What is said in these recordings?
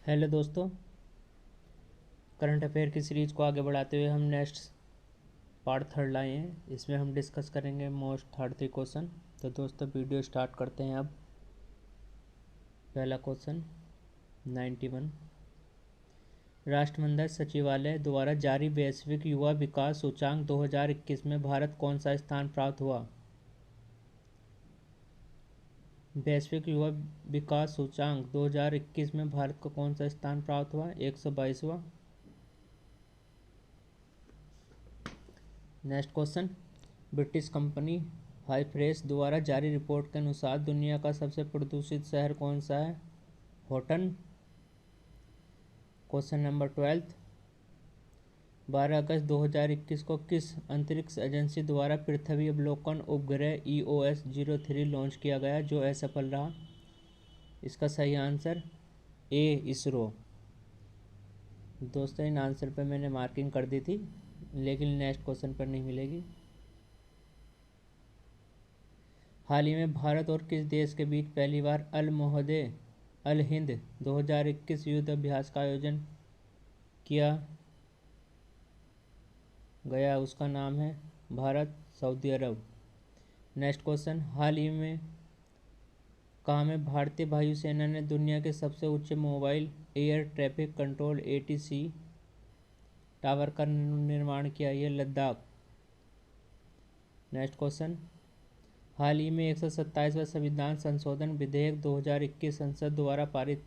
Hello दोस्तों, current affair की series को आगे बढ़ाते हुए हम नेक्स्ट पार्ट थर्ड लाए हैं। इसमें हम डिस्कस करेंगे मोस्ट 33 क्वेश्चन। तो दोस्तों वीडियो स्टार्ट करते हैं अब। पहला क्वेश्चन 91, राष्ट्रमंडल सचिवालय द्वारा जारी वैश्विक युवा विकास सूचांक 2021 में भारत कौन सा स्थान प्राप्त हुआ? वैश्विक युवा विकास सूचांक 2021 में भारत को कौन सा स्थान प्राप्त हुआ? 122वां। नेक्स्ट क्वेश्चन, ब्रिटिश कंपनी हाईफ्रेश द्वारा जारी रिपोर्ट के अनुसार दुनिया का सबसे प्रदूषित शहर कौन सा है? होटन। क्वेश्चन नंबर 12, 12 अगस्त 2021 को किस अंतरिक्ष एजेंसी द्वारा पृथ्वी अवलोकन उपग्रह EOS-03 लॉन्च किया गया जो असफल रहा? इसका सही आंसर ए, इसरो। दोस्तों इन आंसर पर मैंने मार्किंग कर दी थी, लेकिन नेक्स्ट क्वेश्चन पर नहीं मिलेगी। हाल ही में भारत और किस देश के बीच पहली बार अल मोहदे अल हिंद 2021 युद्ध अभ्यास का आयोजन किया गया? उसका नाम है भारत सऊदी अरब। नेक्स्ट क्वेश्चन, हाल ही में कहाँ में भारतीय वायुसेना ने दुनिया के सबसे ऊंचे mobile air traffic control ATC tower का निर्माण किया? यह लद्दाख। नेक्स्ट क्वेश्चन, हाल ही में 127वां संविधान संशोधन विधेयक 2021 संसद द्वारा पारित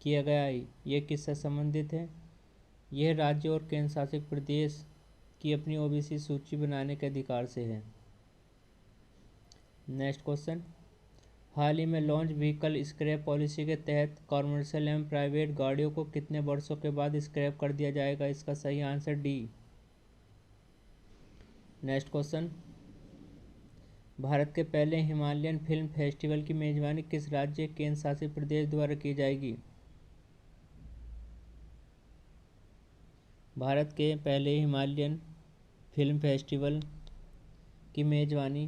किया गया है, ये किससे संबंधित है? यह राज्य और केंद्र शासित प्रदेश की अपनी OBC सूची बनाने के अधिकार से है। नेक्स्ट क्वेश्चन, हाल ही में लॉन्च व्हीकल स्क्रैप पॉलिसी के तहत कॉमर्शियल एवं प्राइवेट गाड़ियों को कितने वर्षों के बाद स्क्रैप कर दिया जाएगा? इसका सही answer D. Next question, Bharat के पहले हिमालयन फिल्म फेस्टिवल की मेजबानी किस राज्य केंद्र शासित प्रदेश द्वारा की जाएगी? भारत के पहले हिमालयन फिल्म फेस्टिवल की मेजबानी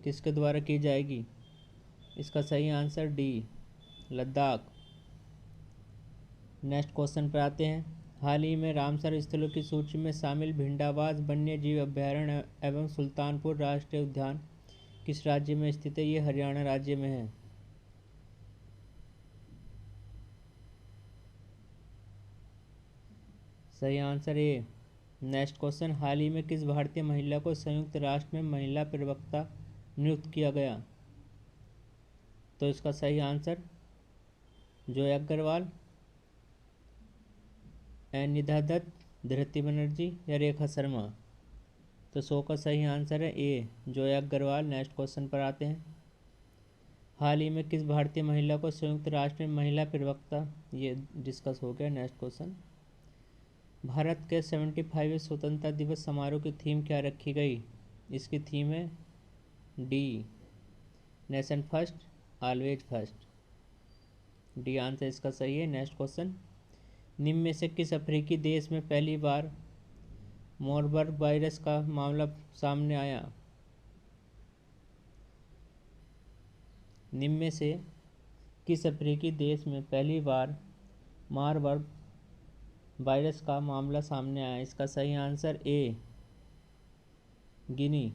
किसके द्वारा की जाएगी? इसका सही answer D, Ladakh. Next question पर आते हैं। हाल ही में रामसर स्थलों की सूची में शामिल भिंडावास वन्य जीव अभयारण्य एवं सुल्तानपुर राष्ट्रीय उद्यान किस राज्य में स्थित है? ये हरियाणा राज्य में है। सही आंसर ए। नेक्स्ट क्वेश्चन, हाल ही में किस भारतीय महिला को संयुक्त राष्ट्र में महिला प्रवक्ता नियुक्त किया गया? तो इसका सही आंसर जोया अग्रवाल, निधा दत्त, धृति बनर्जी या रेखा शर्मा। तो 100 का सही आंसर है ए, जोया अग्रवाल। नेक्स्ट क्वेश्चन पर आते हैं। हाल ही में किस भारतीय महिला को संयुक्त राष्ट्र में महिला प्रवक्ता, ये डिस्कस हो गया। नेक्स्ट क्वेश्चन, भारत के 75वें स्वतंत्रता दिवस समारोह की थीम क्या रखी गई? इसकी थीम है D, nation first always first. D answer इसका सही है। नेक्स्ट क्वेश्चन, निम्न में से किस अफ्रीकी देश में पहली बार मार्बर्ग वायरस का मामला सामने आया? निम्न में से किस अफ्रीकी देश में पहली बार मार्बर्ग वायरस का मामला सामने आया? इसका सही answer A, Guinea.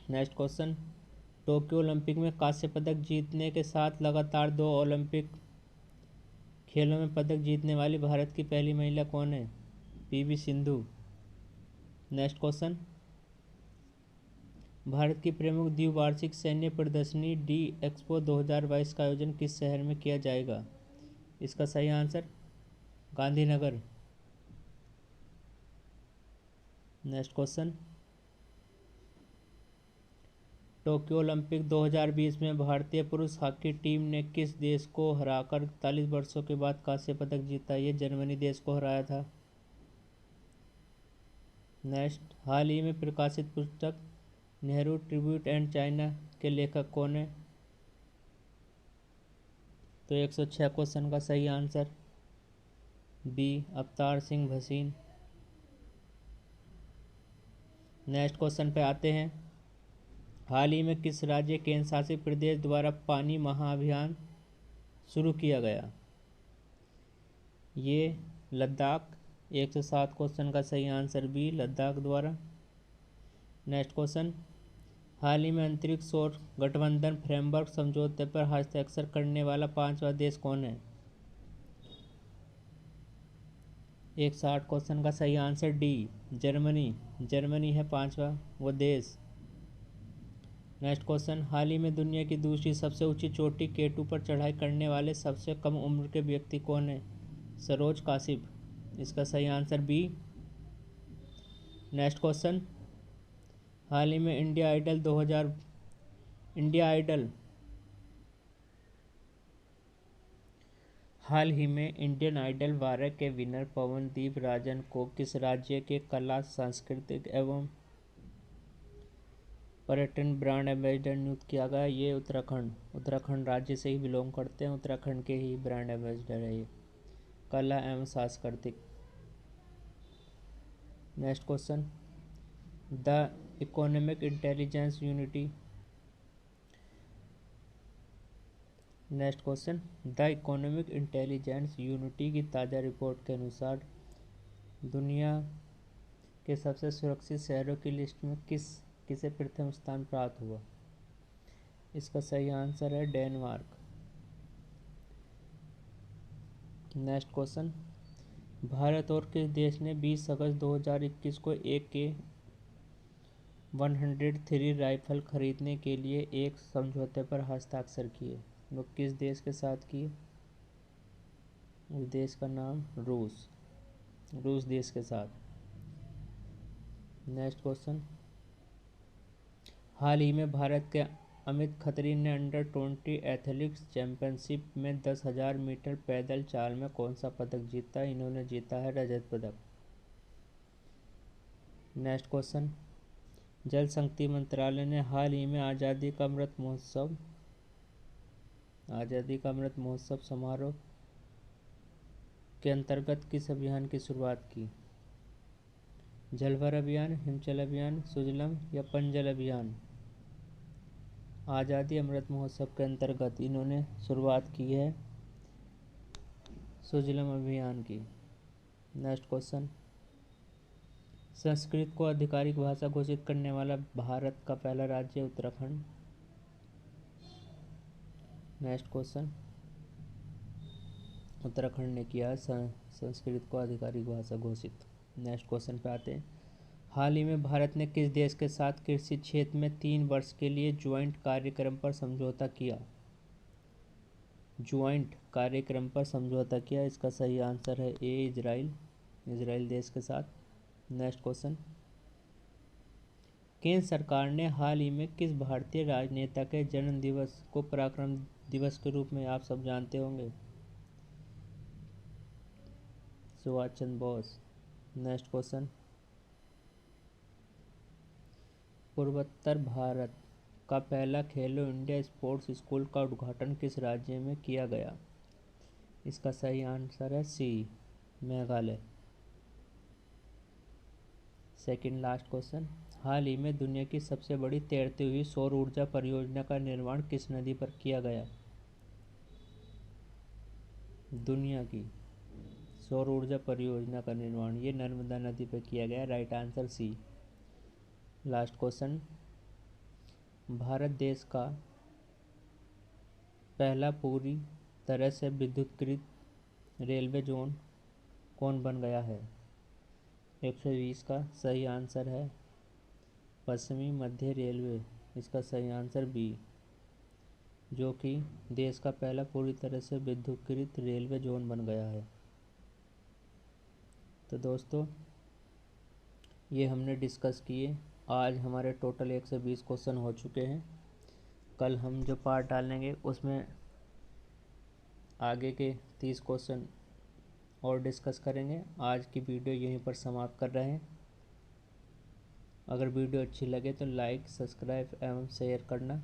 Next question, Tokyo Olympic में कांस्य पदक जीतने के साथ लगातार 2 ओलंपिक खेलों में पदक जीतने वाली भारत की पहली महिला कौन है? PV Sindhu. Next question, Bharat की प्रमुख द्विवार्षिक सैन्य प्रदर्शनी डी एक्सपो 2022 का आयोजन किस शहर में किया जाएगा? इसका सही answer Gandhinagar. Next question, Tokyo Olympic 2020 में भारतीय पुरुष हॉकी टीम ने किस देश को हराकर 41 वर्षों के बाद कांस्य पदक जीता? ये जर्मनी देश को हराया था। नेक्स्ट, हाल ही में प्रकाशित पुस्तक नेहरू ट्रिब्यूट एंड चाइना के लेखक कौन है? तो 106 क्वेश्चन का सही answer B, Avtar Singh Bhasin. Next question पे आते हैं। हाल ही में किस राज्य केंद्र शासित प्रदेश द्वारा पानी महाअभियान शुरू किया गया? ये लद्दाख। 107 क्वेश्चन का सही आंसर बी, लद्दाख द्वारा। नेक्स्ट क्वेश्चन, हाल ही में अंतरिक्ष सौर गठबंधन फ्रेमवर्क समझौते पर हस्ताक्षर करने वाला 5वां देश कौन है? 160 क्वेश्चन का सही आंसर डी, जर्मनी। जर्मनी है 5वां वो देश। नेक्स्ट क्वेश्चन, हाल ही में दुनिया की दूसरी सबसे ऊंची चोटी K2 पर चढ़ाई करने वाले सबसे कम उम्र के व्यक्ति कौन है? सरोज कासिफ। इसका सही आंसर बी। नेक्स्ट क्वेश्चन, हाल ही में इंडिया आइडल हाल ही में इंडियन आइडल 12 के विनर पवनदीप राजन को किस राज्य के कला, सांस्कृतिक एवं पर्यटन ब्रांड एम्बेसडर नियुक्त किया गया? ये उत्तराखंड राज्य से ही बिलोंग करते हैं। उत्तराखंड के ही ब्रांड एम्बेसडर है ये, कला एवं सांस्कृतिक। Next question, the economic intelligence unity की ताज़ा रिपोर्ट के अनुसार दुनिया के सबसे सुरक्षित शहरों की लिस्ट में किसे प्रथम स्थान प्राप्त हुआ? इसका सही आंसर है डेनमार्क। नेक्स्ट क्वेश्चन, भारत और किस देश ने 20 अगस्त 2021 को AK-103 राइफल खरीदने के लिए एक समझौते पर हस्ताक्षर किए? वो किस देश के साथ किए? उस देश का नाम रूस देश के साथ। नेक्स्ट क्वेश्चन, हाल ही में भारत के अमित खत्री ने अंडर-20 एथलेटिक्स चैंपियनशिप में 10,000 मीटर पैदल चाल में कौन सा पदक जीता? इन्होंने जीता है रजत पदक। नेक्स्ट क्वेश्चन, जल शक्ति मंत्रालय ने हाल ही में आज़ादी का अमृत महोत्सव समारोह के अंतर्गत किस अभियान की शुरुआत की? जलभर अभियान, हिमचल अभियान, सुजलम या पेयजल अभियान? आज़ादी अमृत महोत्सव के अंतर्गत इन्होंने शुरुआत की है सुजलम अभियान की। नेक्स्ट क्वेश्चन, संस्कृत को आधिकारिक भाषा घोषित करने वाला भारत का पहला राज्य उत्तराखंड। नेक्स्ट क्वेश्चन, उत्तराखंड ने किया संस्कृत को आधिकारिक भाषा घोषित। नेक्स्ट क्वेश्चन पे आते हैं, हाल ही में भारत ने किस देश के साथ कृषि क्षेत्र में 3 वर्ष के लिए ज्वाइंट कार्यक्रम पर समझौता किया? इसका सही आंसर है ए, इजराइल देश के साथ। नेक्स्ट क्वेश्चन, केंद्र सरकार ने हाल ही में किस भारतीय राजनेता के जन्म दिवस को पराक्रम दिवस के रूप में आप सब जानते होंगे? सुभाष चंद्र बोस। नेक्स्ट क्वेश्चन, पूर्वोत्तर भारत का पहला खेलो इंडिया स्पोर्ट्स स्कूल का उद्घाटन किस राज्य में किया गया? इसका सही आंसर है सी, मेघालय। सेकंड लास्ट क्वेश्चन, हाल ही में दुनिया की सबसे बड़ी तैरती हुई सौर ऊर्जा परियोजना का निर्माण किस नदी पर किया गया? दुनिया की सौर ऊर्जा परियोजना का निर्माण ये नर्मदा नदी पर किया गया। Right answer C. Last question, Bharat देश का पहला पूरी तरह से विद्युतीकृत रेलवे जोन कौन बन गया है? 120 का सही आंसर है पश्चिमी मध्य रेलवे। इसका सही आंसर बी, जो कि देश का पहला पूरी तरह से विद्युतीकृत रेलवे जोन बन गया है। तो दोस्तों, ये हमने डिस्कस किए। आज हमारे टोटल 120 क्वेश्चन हो चुके हैं। कल हम जो पार्ट डालेंगे उसमें आगे के 30 क्वेश्चन और डिस्कस करेंगे। आज की वीडियो यहीं पर समाप्त कर रहे हैं। अगर वीडियो अच्छी लगे तो लाइक, सब्सक्राइब एवं शेयर करना।